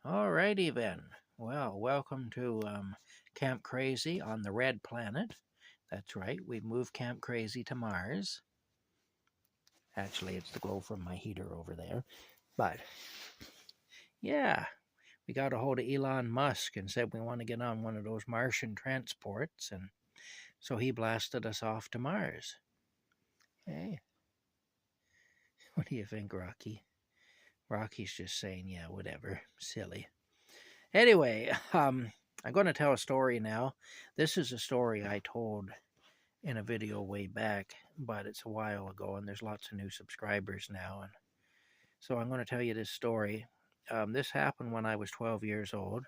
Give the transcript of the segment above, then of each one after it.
Alrighty then. Well, welcome to Camp Crazy on the Red Planet. That's right, we've moved Camp Crazy to Mars. Actually, it's the glow from my heater over there. But, yeah, we got a hold of Elon Musk and said we want to get on one of those Martian transports, and so he blasted us off to Mars. Hey, what do you think, Rocky? Rocky's just saying, yeah, whatever. Silly. Anyway, I'm going to tell a story now. This is a story I told in a video way back, but it's a while ago, and there's lots of new subscribers now. And so I'm going to tell you this story. This happened when I was 12 years old.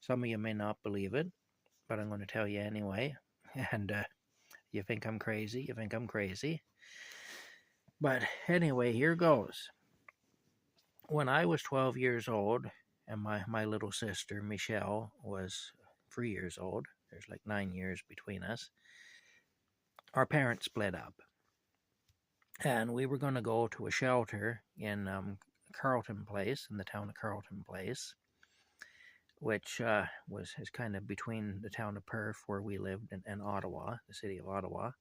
Some of you may not believe it, but I'm going to tell you anyway. And you think I'm crazy? You think I'm crazy? But anyway, here goes. When I was 12 years old, and my little sister, Michelle, was 3 years old, there's like 9 years between us, our parents split up. And we were going to go to a shelter in Carlton Place, in the town of Carlton Place, which is kind of between the town of Perth, where we lived, and Ottawa, the city of Ottawa.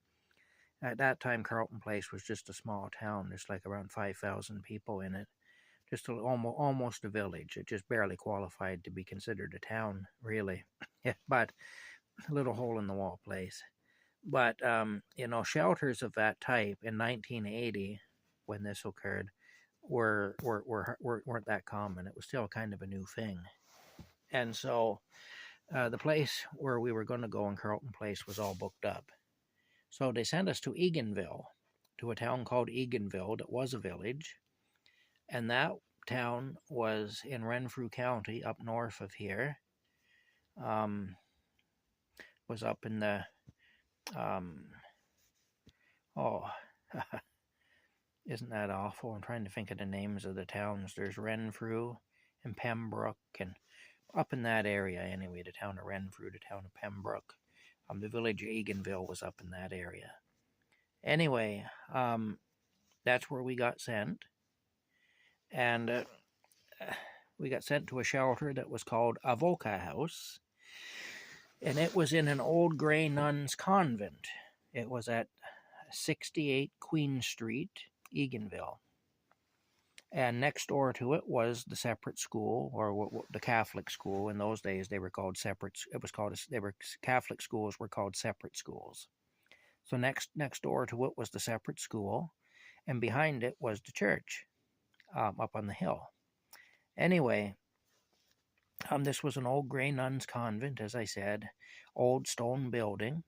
At that time, Carlton Place was just a small town. There's like around 5,000 people in it. Just almost a village. It just barely qualified to be considered a town, really. But a little hole-in-the-wall place. But, shelters of that type in 1980, when this occurred, weren't that common. It was still kind of a new thing. And so the place where we were going to go in Carlton Place was all booked up. So they sent us to Eganville, to a town called Eganville that was a village. And that town was in Renfrew County, up north of here. Was up in the isn't that awful? I'm trying to think of the names of the towns. There's Renfrew and Pembroke, and up in that area anyway, the town of Renfrew, the town of Pembroke. The village of Eganville was up in that area. Anyway, that's where we got sent. And we got sent to a shelter that was called Avoca House. And it was in an old gray nun's convent. It was at 68 Queen Street, Eganville. And next door to it was the separate school, or the Catholic school. In those days, they were called separate. Catholic schools were called separate schools. So next door to it was the separate school, and behind it was the church, up on the hill. Anyway, this was an old gray nun's convent, as I said, old stone building.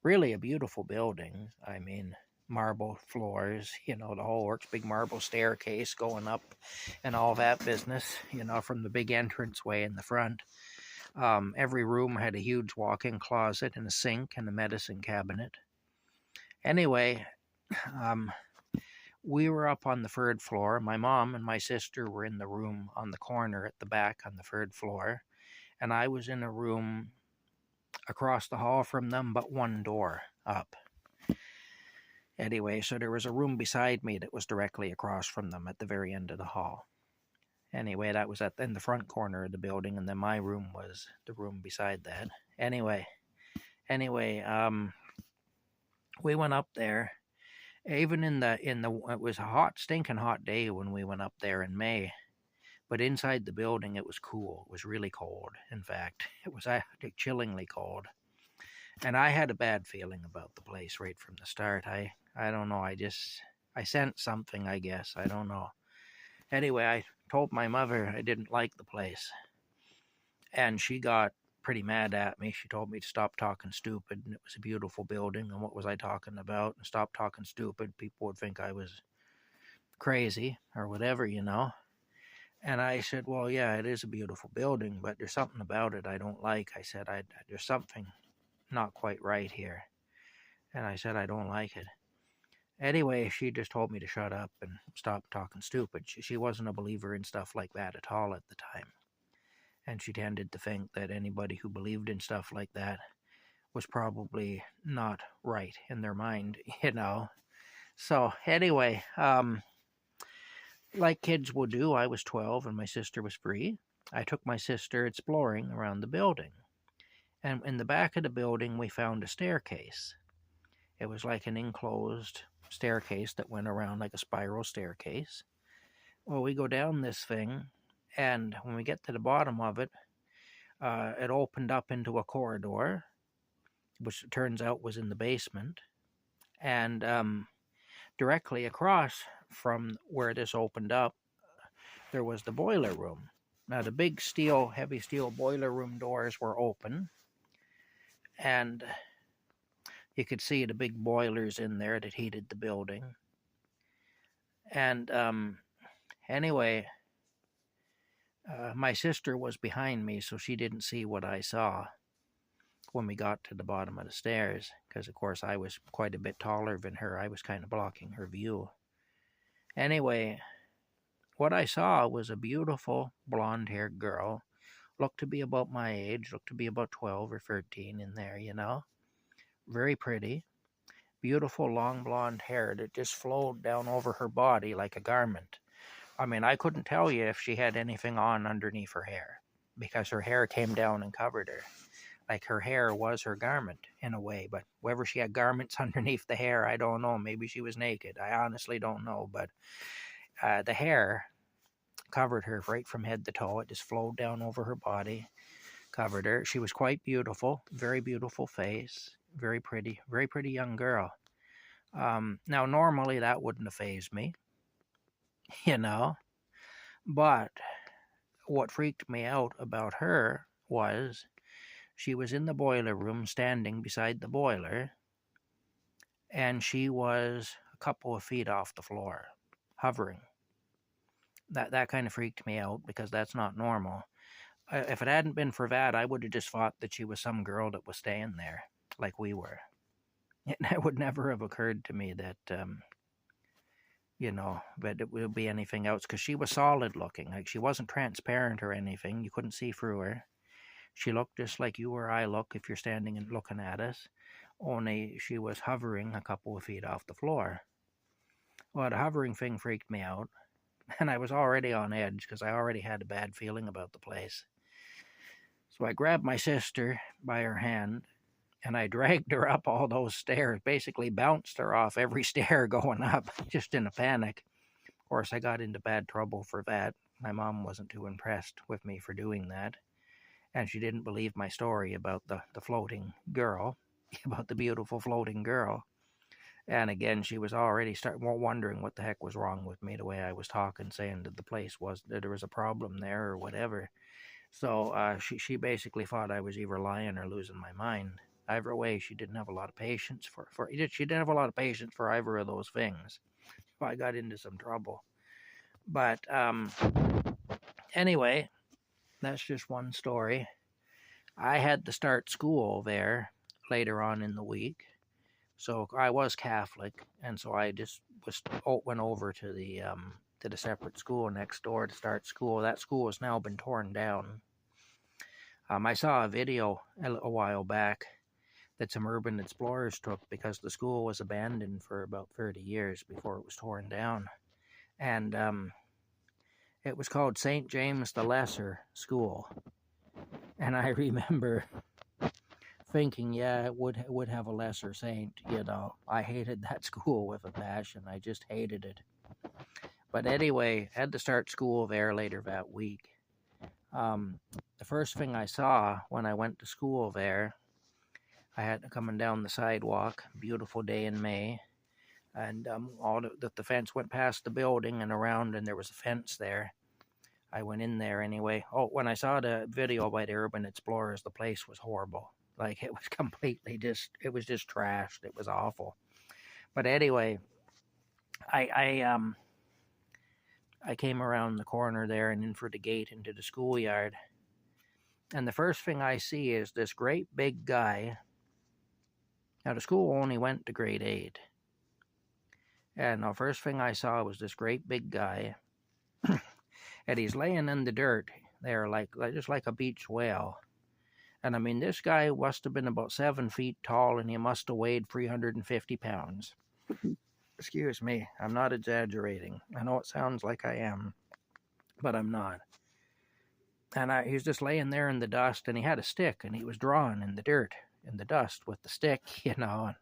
Really a beautiful building. I mean, marble floors, the whole works, big marble staircase going up and all that business, from the big entranceway in the front. Every room had a huge walk-in closet and a sink and a medicine cabinet. Anyway, we were up on the third floor. My mom and my sister were in the room on the corner at the back on the third floor, and I was in a room across the hall from them, but one door up. Anyway, so there was a room beside me that was directly across from them at the very end of the hall. Anyway, that was in the front corner of the building, and then my room was the room beside that. Anyway, we went up there. Even it was a hot, stinking hot day when we went up there in May. But inside the building, it was cool. It was really cold. In fact, it was actually chillingly cold. And I had a bad feeling about the place right from the start. I don't know. I sensed something, I guess. I don't know. Anyway, I told my mother I didn't like the place. And she got pretty mad at me. She told me to stop talking stupid, and it was a beautiful building, and what was I talking about? And stop talking stupid. People would think I was crazy or whatever, And I said, well, yeah, it is a beautiful building, but there's something about it I don't like. I said, there's something not quite right here. And I said, I don't like it. Anyway, she just told me to shut up and stop talking stupid. She wasn't a believer in stuff like that at all at the time. And she tended to think that anybody who believed in stuff like that was probably not right in their mind, So anyway, like kids will do, I was 12 and my sister was 3. I took my sister exploring around the building. And in the back of the building, we found a staircase. It was like an enclosed staircase that went around like a spiral staircase. Well, we go down this thing, and when we get to the bottom of it, it opened up into a corridor, which it turns out was in the basement. And directly across from where this opened up, there was the boiler room. Now, the big heavy steel boiler room doors were open, and you could see the big boilers in there that heated the building. And anyway, my sister was behind me, so she didn't see what I saw when we got to the bottom of the stairs, because, of course, I was quite a bit taller than her. I was kind of blocking her view. Anyway, what I saw was a beautiful blonde-haired girl, looked to be about my age, looked to be about 12 or 13 in there, you know. Very pretty. Beautiful long blonde hair that just flowed down over her body like a garment. I mean, I couldn't tell you if she had anything on underneath her hair, because her hair came down and covered her. Like her hair was her garment in a way, but whether she had garments underneath the hair, I don't know. Maybe she was naked. I honestly don't know, but the hair covered her right from head to toe. It just flowed down over her body, covered her. She was quite beautiful, very beautiful face, very pretty young girl. Now, normally that wouldn't have fazed me, you know, but what freaked me out about her was she was in the boiler room standing beside the boiler, and she was a couple of feet off the floor, hovering. That kind of freaked me out because that's not normal. If it hadn't been for that, I would have just thought that she was some girl that was staying there like we were. It would never have occurred to me that, that it would be anything else, because she was solid looking. Like, she wasn't transparent or anything. You couldn't see through her. She looked just like you or I look if you're standing and looking at us, only she was hovering a couple of feet off the floor. Well, the hovering thing freaked me out, and I was already on edge because I already had a bad feeling about the place. So I grabbed my sister by her hand, and I dragged her up all those stairs, basically bounced her off every stair going up, just in a panic. Of course, I got into bad trouble for that. My mom wasn't too impressed with me for doing that, and she didn't believe my story about the floating girl, about the beautiful floating girl. And again, she was already wondering what the heck was wrong with me, the way I was talking, saying that the place was, that there was a problem there or whatever. So she basically thought I was either lying or losing my mind. Either way, she didn't have a lot of patience she didn't have a lot of patience for either of those things. So I got into some trouble. But anyway, that's just one story. I had to start school there later on in the week. So I was Catholic, and so I just went over to the separate school next door to start school. That school has now been torn down. I saw a video a while back that some urban explorers took because the school was abandoned for about 30 years before it was torn down. And it was called St. James the Lesser School. And I remember thinking, yeah, it would have a lesser saint, you know. I hated that school with a passion. I just hated it. But anyway, had to start school there later that week. The first thing I saw when I went to school there, I had coming down the sidewalk, beautiful day in May, and the fence went past the building and around, and there was a fence there. I went in there anyway. Oh, when I saw the video by the Urban Explorers, the place was horrible. Like, it was completely it was just trashed. It was awful. But anyway, I came around the corner there and in for the gate into the schoolyard. And the first thing I see is this great big guy. Now, the school only went to grade 8. And the first thing I saw was this great big guy. And he's laying in the dirt there just like a beach whale. And I mean, this guy must have been about 7 feet tall, and he must have weighed 350 pounds. Excuse me, I'm not exaggerating. I know it sounds like I am, but I'm not. And he was just laying there in the dust, and he had a stick, and he was drawing in the dirt, in the dust with the stick, you know. And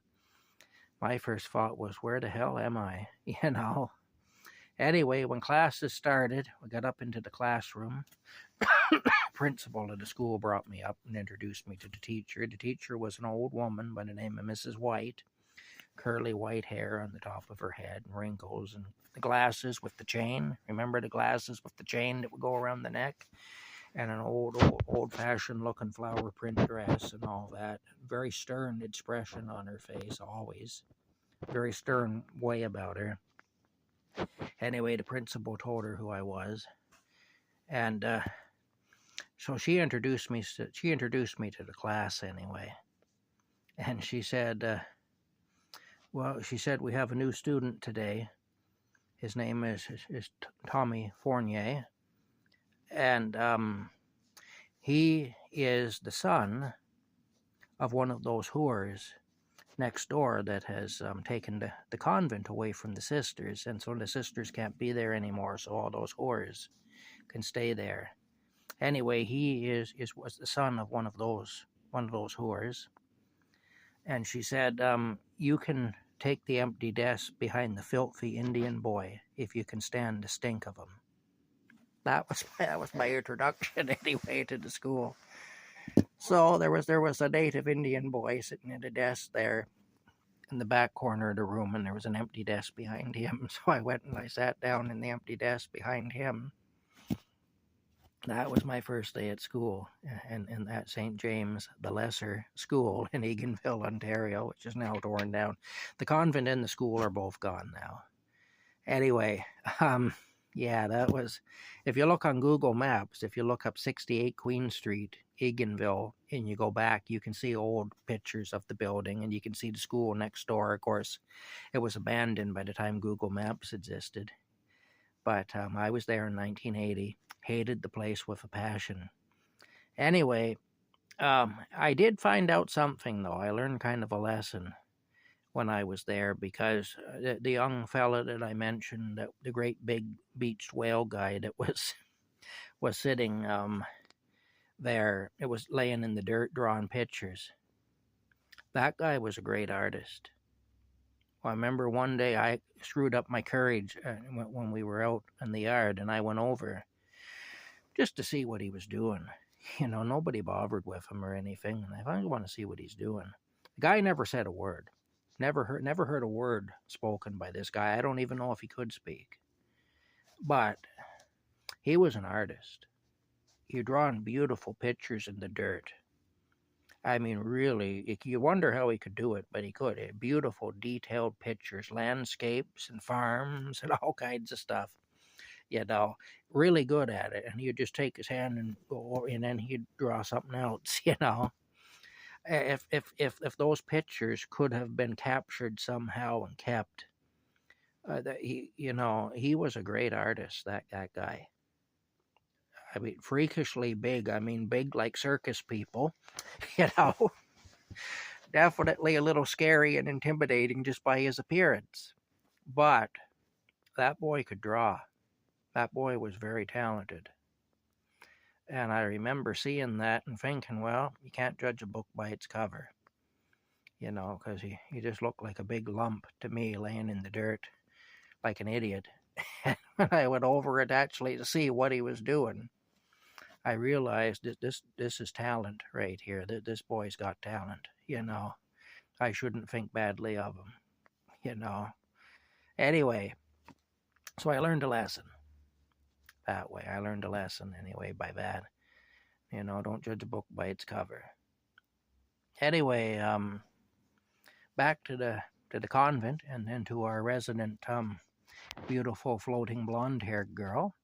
my first thought was, where the hell am I, you know? Anyway, when classes started, we got up into the classroom. Principal of the school brought me up and introduced me to the teacher. The teacher was an old woman by the name of Mrs. White, curly white hair on the top of her head, and wrinkles, and the glasses with the chain. Remember the glasses with the chain that would go around the neck? And an old-fashioned looking flower print dress and all that. Very stern expression on her face, always. Very stern way about her. Anyway, the principal told her who I was, and so she introduced me to the class anyway. And she said, we have a new student today. His name is Tommy Fournier, and he is the son of one of those whores next door that has taken the convent away from the sisters, and so the sisters can't be there anymore, so all those whores can stay there. Anyway, he was the son of one of those whores, and she said, you can take the empty desk behind the filthy Indian boy if you can stand the stink of him. That was my introduction anyway to the school. So there was a native Indian boy sitting at a desk there in the back corner of the room, and there was an empty desk behind him. So I went and I sat down in the empty desk behind him. That was my first day at school, and at St. James the Lesser School in Eganville, Ontario, which is now torn down. The convent and the school are both gone now. Anyway, yeah, that was, if you look on Google Maps, if you look up 68 Queen Street, Eganville, and you go back, you can see old pictures of the building, and you can see the school next door. Of course, it was abandoned by the time Google Maps existed. But I was there in 1980, hated the place with a passion. Anyway, I did find out something, though. I learned kind of a lesson when I was there, because the young fella that I mentioned, the great big beached whale guy that was sitting there, it was laying in the dirt drawing pictures. That guy was a great artist. I remember one day I screwed up my courage when we were out in the yard, and I went over just to see what he was doing. You know, nobody bothered with him or anything, and I thought, I want to see what he's doing. The guy never said a word. Never heard a word spoken by this guy. I don't even know if he could speak. But he was an artist. He drawn beautiful pictures in the dirt. I mean, really, you wonder how he could do it, but he could. Beautiful, detailed pictures, landscapes and farms and all kinds of stuff. You know, really good at it. And he'd just take his hand and go, and then he'd draw something else. You know, if those pictures could have been captured somehow and kept, he was a great artist. That guy. I mean, freakishly big. I mean, big like circus people. You know, definitely a little scary and intimidating just by his appearance. But that boy could draw. That boy was very talented. And I remember seeing that and thinking, well, you can't judge a book by its cover. You know, because he just looked like a big lump to me laying in the dirt like an idiot. And when I went over it actually to see what he was doing, I realized that this is talent right here. This boy's got talent, you know. I shouldn't think badly of him, you know. Anyway, so I learned a lesson that way. I learned a lesson anyway by that. You know, don't judge a book by its cover. Anyway, back to the convent, and then to our resident beautiful floating blonde-haired girl.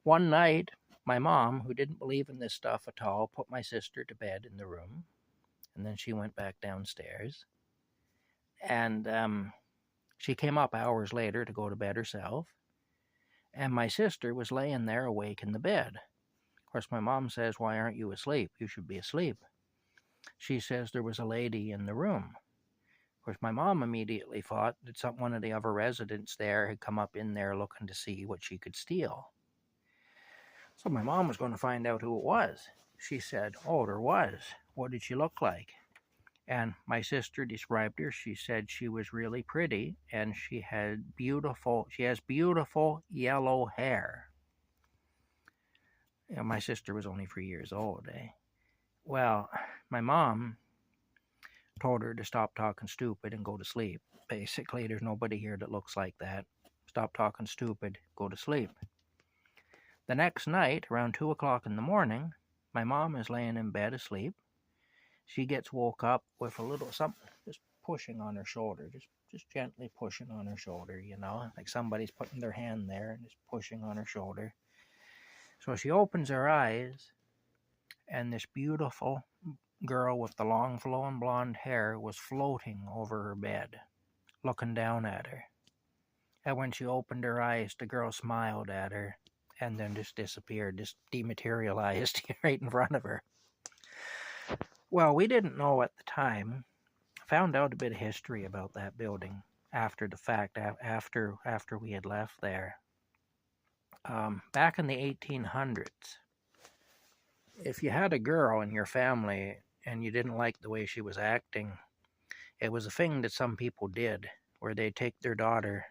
One night, my mom, who didn't believe in this stuff at all, put my sister to bed in the room, and then she went back downstairs. And she came up hours later to go to bed herself, and my sister was laying there awake in the bed. Of course, my mom says, "Why aren't you asleep? You should be asleep." She says there was a lady in the room. Of course, my mom immediately thought that one of the other residents there had come up in there looking to see what she could steal. So my mom was going to find out who it was. She said, "Oh, there was. What did she look like?" And my sister described her. She said she was really pretty and she has beautiful yellow hair. And my sister was only 3 years old, eh? Well, my mom told her to stop talking stupid and go to sleep. Basically, there's nobody here that looks like that. Stop talking stupid, go to sleep. The next night, around 2 o'clock in the morning, my mom is laying in bed asleep. She gets woke up with a little something just pushing on her shoulder, just gently pushing on her shoulder, you know, like somebody's putting their hand there and just pushing on her shoulder. So she opens her eyes, and this beautiful girl with the long flowing blonde hair was floating over her bed, looking down at her. And when she opened her eyes, the girl smiled at her and then just disappeared, just dematerialized right in front of her. Well, we didn't know at the time. Found out a bit of history about that building after the fact, after we had left there. Back in the 1800s, if you had a girl in your family and you didn't like the way she was acting, it was a thing that some people did, where they'd take their daughter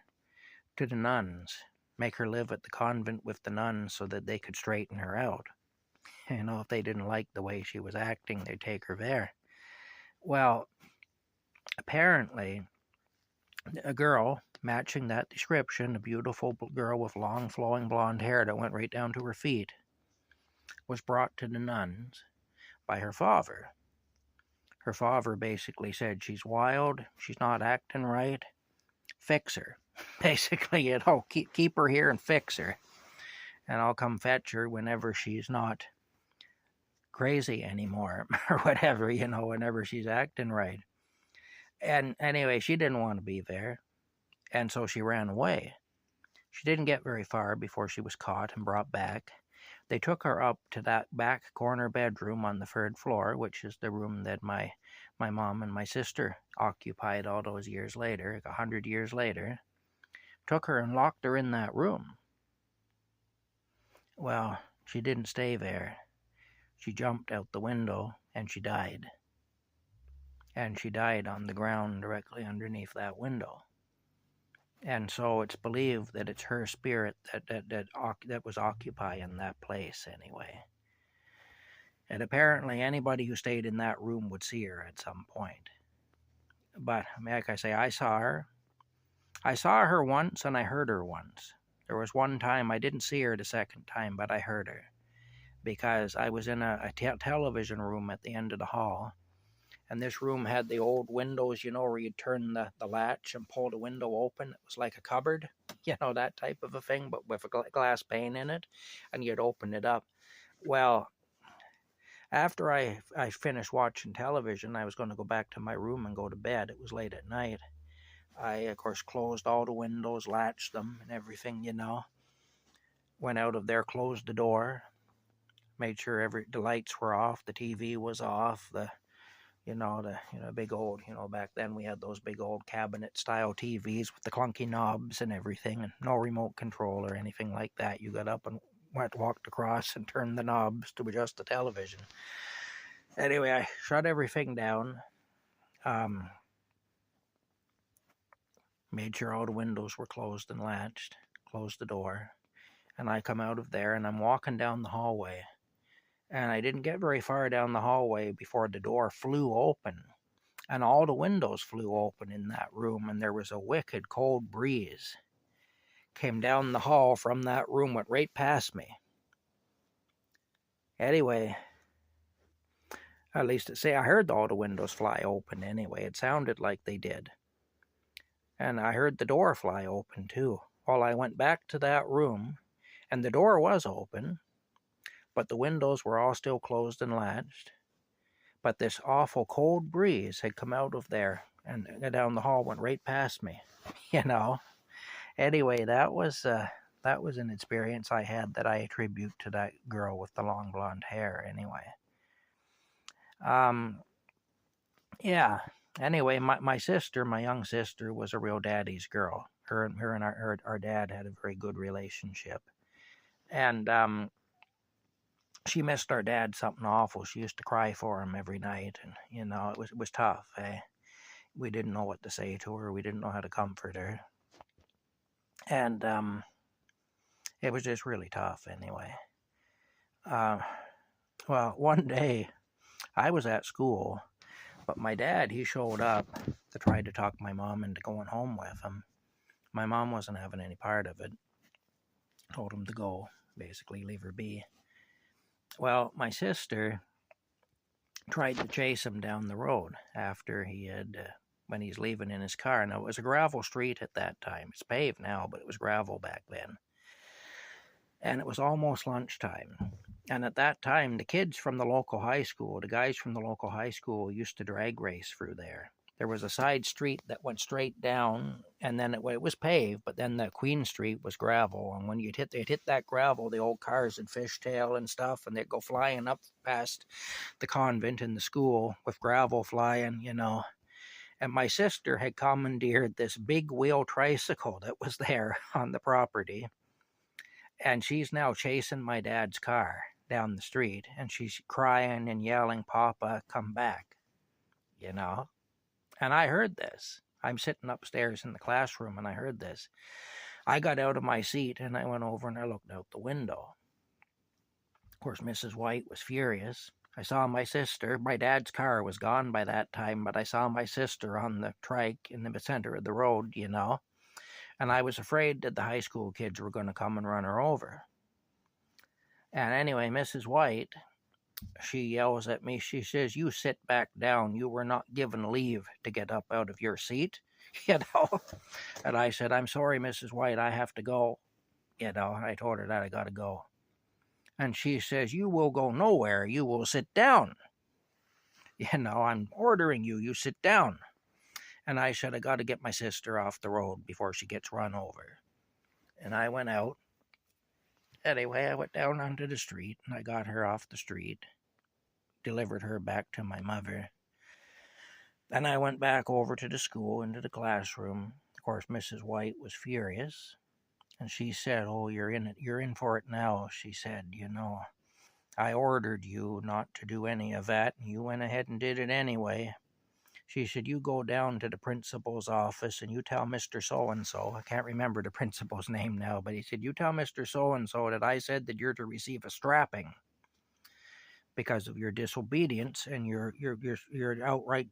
to the nuns, make her live at the convent with the nuns so that they could straighten her out. You know, if they didn't like the way she was acting, they'd take her there. Well, apparently, a girl matching that description, a beautiful girl with long flowing blonde hair that went right down to her feet, was brought to the nuns by her father. Her father basically said, "She's wild, she's not acting right, fix her." Basically, you know, keep her here and fix her. And I'll come fetch her whenever she's not crazy anymore, or whatever, you know, whenever she's acting right. And anyway, she didn't want to be there, and so she ran away. She didn't get very far before she was caught and brought back. They took her up to that back corner bedroom on the third floor, which is the room that my mom and my sister occupied all those years later, like 100 years later. Took her and locked her in that room. Well, she didn't stay there. She jumped out the window and she died. And she died on the ground directly underneath that window. And so it's believed that it's her spirit that was occupying that place anyway. And apparently anybody who stayed in that room would see her at some point. But like I say, I saw her. I saw her once and I heard her once. There was one time I didn't see her the second time, but I heard her. Because I was in a television room at the end of the hall. And this room had the old windows, you know, where you'd turn the latch and pull the window open. It was like a cupboard, you know, that type of a thing, but with a glass pane in it. And you'd open it up. Well, after I finished watching television, I was going to go back to my room and go to bed. It was late at night. I, of course, closed all the windows, latched them and everything, you know. Went out of there, closed the door. Made sure the lights were off, the TV was off, the big old, back then we had those big old cabinet style TVs with the clunky knobs and everything, and no remote control or anything like that. You got up and walked across and turned the knobs to adjust the television. Anyway, I shut everything down, made sure all the windows were closed and latched, closed the door, and I come out of there and I'm walking down the hallway. And I didn't get very far down the hallway before the door flew open. And all the windows flew open in that room, and there was a wicked cold breeze. Came down the hall from that room, went right past me. Anyway, at least I heard all the windows fly open anyway. It sounded like they did. And I heard the door fly open too. Well, I went back to that room, and the door was open, but the windows were all still closed and latched. But this awful cold breeze had come out of there and down the hall, went right past me, you know. Anyway, that was an experience I had that I attribute to that girl with the long blonde hair anyway. Yeah. Anyway, my sister, my young sister, was a real daddy's girl. Her and our dad had a very good relationship. And she missed our dad something awful. She used to cry for him every night, and it was tough. We didn't know what to say to her. We didn't know how to comfort her, and it was just really tough. Anyway, uh, well, one day I was at school, but my dad, he showed up to try to talk my mom into going home with him. My mom wasn't having any part of it. Told him to go, basically leave her be. Well, my sister tried to chase him down the road after he had, when he's leaving in his car. Now, it was a gravel street at that time. It's paved now, but it was gravel back then. And it was almost lunchtime. And at that time, the kids from the local high school, the guys from the local high school used to drag race through there. There was a side street that went straight down, and then it was paved, but then the Queen Street was gravel. And when they'd hit that gravel, the old cars would fishtail and stuff, and they'd go flying up past the convent and the school with gravel flying, And my sister had commandeered this big wheel tricycle that was there on the property. And she's now chasing my dad's car down the street, and she's crying and yelling, "Papa, come back," And I heard this. I'm sitting upstairs in the classroom, and I heard this. I got out of my seat, and I went over and I looked out the window. Of course, Mrs. White was furious. I saw my sister. My dad's car was gone by that time, but I saw my sister on the trike in the center of the road, And I was afraid that the high school kids were going to come and run her over. And anyway, Mrs. White, she yells at me. She says, "You sit back down. You were not given leave to get up out of your seat." And I said, "I'm sorry, Mrs. White, I have to go." I told her that I got to go. And she says, "You will go nowhere. You will sit down. I'm ordering you. You sit down." And I said, "I got to get my sister off the road before she gets run over." And I went out. Anyway, I went down onto the street, and I got her off the street, delivered her back to my mother. Then I went back over to the school, into the classroom. Of course, Mrs. White was furious, and she said, "Oh, you're in for it now." She said, "I ordered you not to do any of that, and you went ahead and did it anyway." She said, "You go down to the principal's office and you tell Mr. So-and-so," I can't remember the principal's name now, but he said, "You tell Mr. So-and-so that I said that you're to receive a strapping because of your disobedience, and you're outright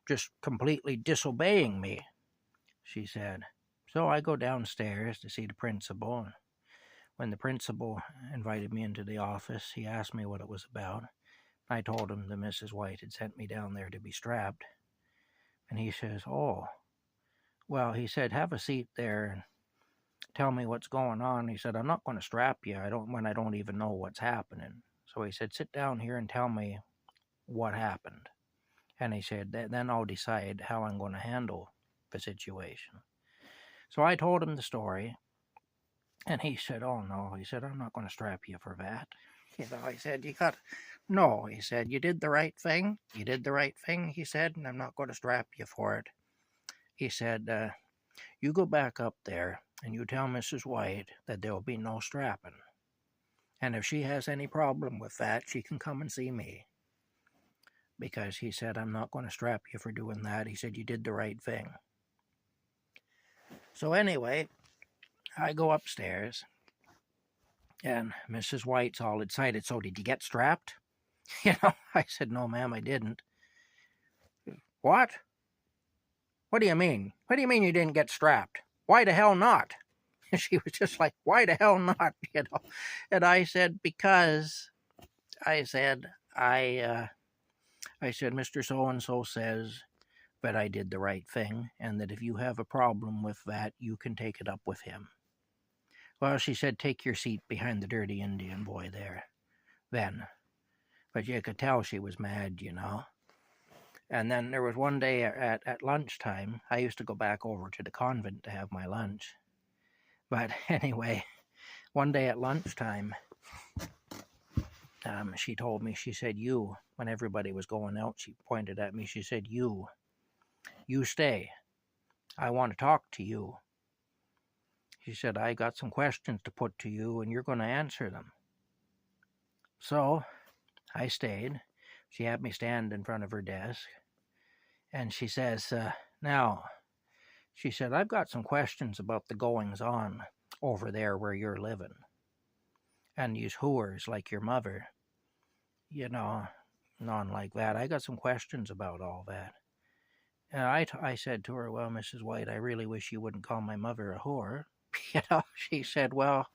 just completely disobeying me," she said. So I go downstairs to see the principal, and when the principal invited me into the office, he asked me what it was about. I told him that Mrs. White had sent me down there to be strapped. And he says, "Oh, well," he said, "have a seat there and tell me what's going on." He said, "I'm not going to strap you when I don't even know what's happening." So he said, "Sit down here and tell me what happened." And he said, "Then I'll decide how I'm going to handle the situation." So I told him the story, and he said, "Oh, no," he said, "I'm not going to strap you for that." I said, "No," he said, "you did the right thing. You did the right thing," he said, "and I'm not going to strap you for it." He said, "You go back up there and you tell Mrs. White that there'll be no strapping. And if she has any problem with that, she can come and see me." Because he said, "I'm not going to strap you for doing that." He said, "You did the right thing." So anyway, I go upstairs, and Mrs. White's all excited. "So did you get strapped?" I said, "No, ma'am, I didn't." "What? What do you mean? What do you mean you didn't get strapped? Why the hell not?" She was just like, "Why the hell not?" And I said, "Because," I said, I said, "Mr. So-and-so says that I did the right thing, and that if you have a problem with that, you can take it up with him." "Well," she said, "take your seat behind the dirty Indian boy there." Then. But you could tell she was mad, And then there was one day at lunchtime, I used to go back over to the convent to have my lunch. But anyway, one day at lunchtime, she told me, she said, when everybody was going out, she pointed at me, she said, you stay. I want to talk to you." She said, "I got some questions to put to you, and you're going to answer them." So I stayed. She had me stand in front of her desk, and she says, now, she said, I've got some questions about the goings on over there where you're living. And these hooers like your mother, you know, none like that. I got some questions about all that. And I said to her, well, Mrs. White, I really wish you wouldn't call my mother a whore. She said, well,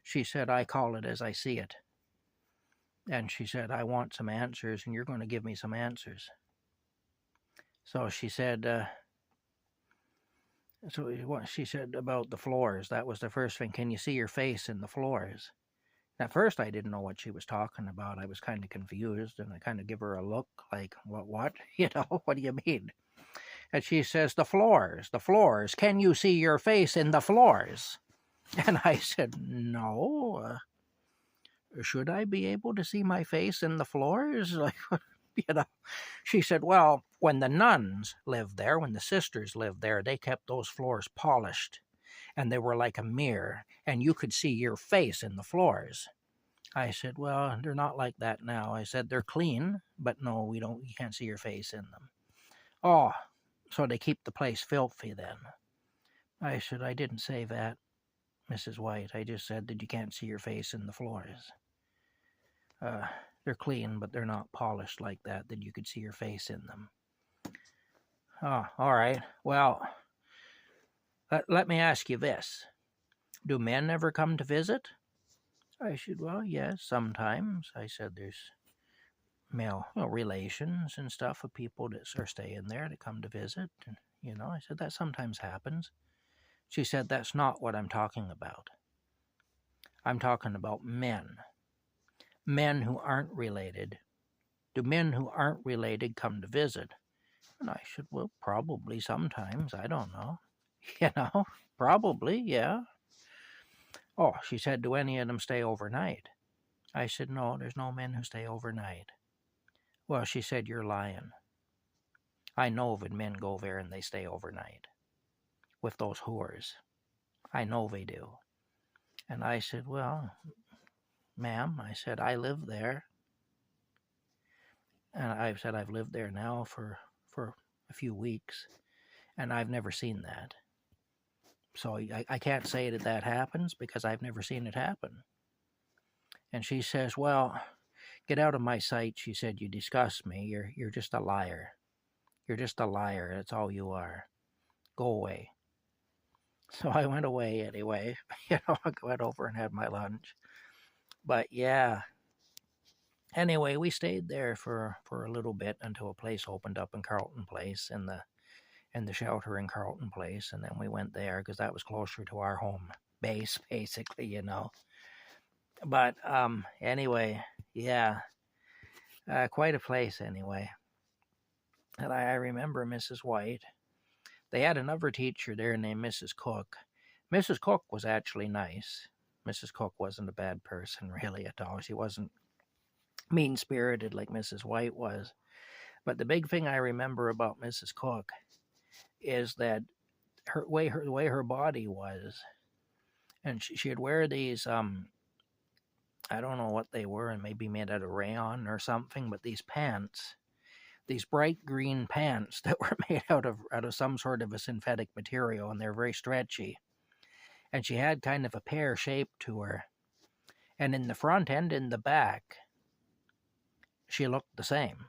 she said, I call it as I see it. And she said, I want some answers, and you're going to give me some answers. So she said, so what she said about the floors, that was the first thing. Can you see your face in the floors? At first, I didn't know what she was talking about. I was kind of confused, and I kind of give her a look like, what? What do you mean? And she says, the floors. Can you see your face in the floors? And I said, no. Should I be able to see my face in the floors? Like, She said, well, when the nuns lived there, when the sisters lived there, they kept those floors polished, and they were like a mirror, and you could see your face in the floors. I said, well, they're not like that now. I said, they're clean, but no, you can't see your face in them. Oh, so they keep the place filthy then. I said, I didn't say that, Mrs. White. I just said that you can't see your face in the floors. They're clean, but they're not polished like that you could see your face in them. Oh, all right. Well, let me ask you this. Do men ever come to visit? I said, well, yes, sometimes. I said, there's male relations and stuff of people that are staying there that come to visit. And, I said, that sometimes happens. She said, that's not what I'm talking about. I'm talking about men. Men who aren't related. Do men who aren't related come to visit? And I said, well, probably sometimes. I don't know. Probably, yeah. Oh, she said, do any of them stay overnight? I said, no, there's no men who stay overnight. Well, she said, you're lying. I know of it, men go there and they stay overnight with those whores. I know they do. And I said, well, ma'am, I said, I live there. And I said, I've lived there now for a few weeks, and I've never seen that. So I can't say that happens because I've never seen it happen. And she says, well, get out of my sight. She said, you disgust me. You're just a liar. You're just a liar. That's all you are. Go away. So I went away anyway. I went over and had my lunch. But yeah. Anyway, we stayed there for a little bit until a place opened up in Carlton Place, in the shelter in Carlton Place, and then we went there because that was closer to our home base, basically, But anyway, yeah, quite a place anyway. And I remember Mrs. White. They had another teacher there named Mrs. Cook. Mrs. Cook was actually nice. Mrs. Cook wasn't a bad person really at all. She wasn't mean-spirited like Mrs. White was. But the big thing I remember about Mrs. Cook is that the way her body was, and she'd wear these I don't know what they were, and maybe made out of rayon or something, but these pants, these bright green pants that were made out of some sort of a synthetic material, and they're very stretchy. And she had kind of a pear shape to her, and in the front and in the back, she looked the same.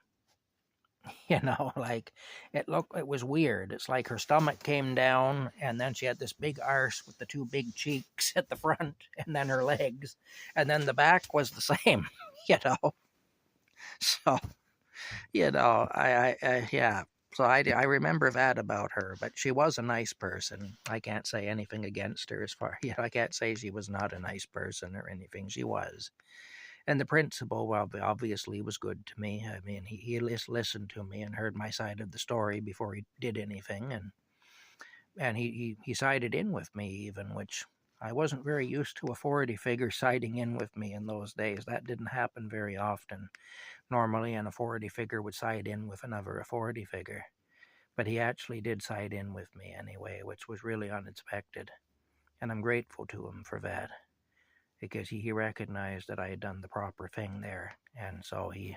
Like it was weird. It's like her stomach came down, and then she had this big arse with the two big cheeks at the front, and then her legs, and then the back was the same. So yeah. So I remember that about her, but she was a nice person. I can't say anything against her I can't say she was not a nice person or anything. She was. And the principal, well, obviously was good to me. I mean, he listened to me and heard my side of the story before he did anything, and he sided in with me even, which I wasn't very used to a authority figure siding in with me in those days. That didn't happen very often. Normally, an authority figure would side in with another authority figure, but he actually did side in with me anyway, which was really unexpected, and I'm grateful to him for that. because he recognized that I had done the proper thing there, and so he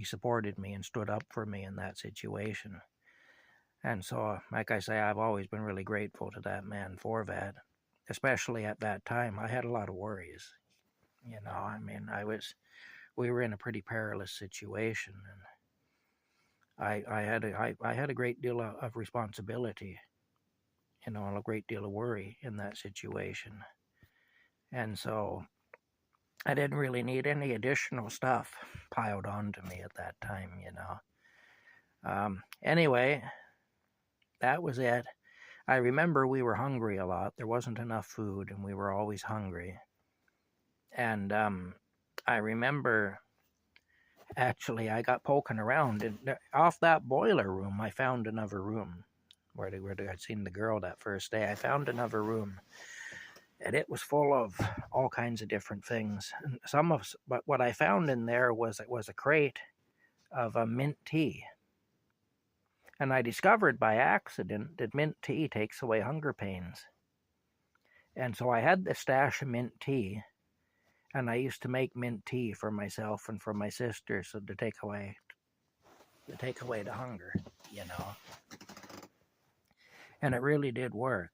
supported me and stood up for me in that situation. And so, like I say, I've always been really grateful to that man for that. Especially at that time, I had a lot of worries. I mean, we were in a pretty perilous situation, and I had a great deal of responsibility, and a great deal of worry in that situation. And so I didn't really need any additional stuff piled onto me at that time. Anyway, that was it. I remember we were hungry a lot. There wasn't enough food, and we were always hungry. And I remember, actually, I got poking around, and off that boiler room, I found another room where I'd seen the girl that first day. I found another room, and it was full of all kinds of different things. And but what I found in there was a crate of a mint tea. And I discovered by accident that mint tea takes away hunger pains. And so I had this stash of mint tea, and I used to make mint tea for myself and for my sister, so to take away the hunger, you know. And it really did work.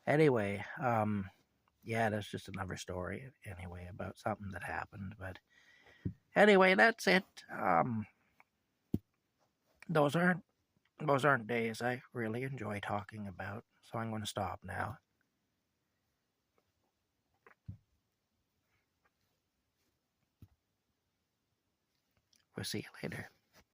Anyway, yeah, that's just another story anyway about something that happened. But anyway, that's it. Those aren't days I really enjoy talking about, so I'm going to stop now. We'll see you later.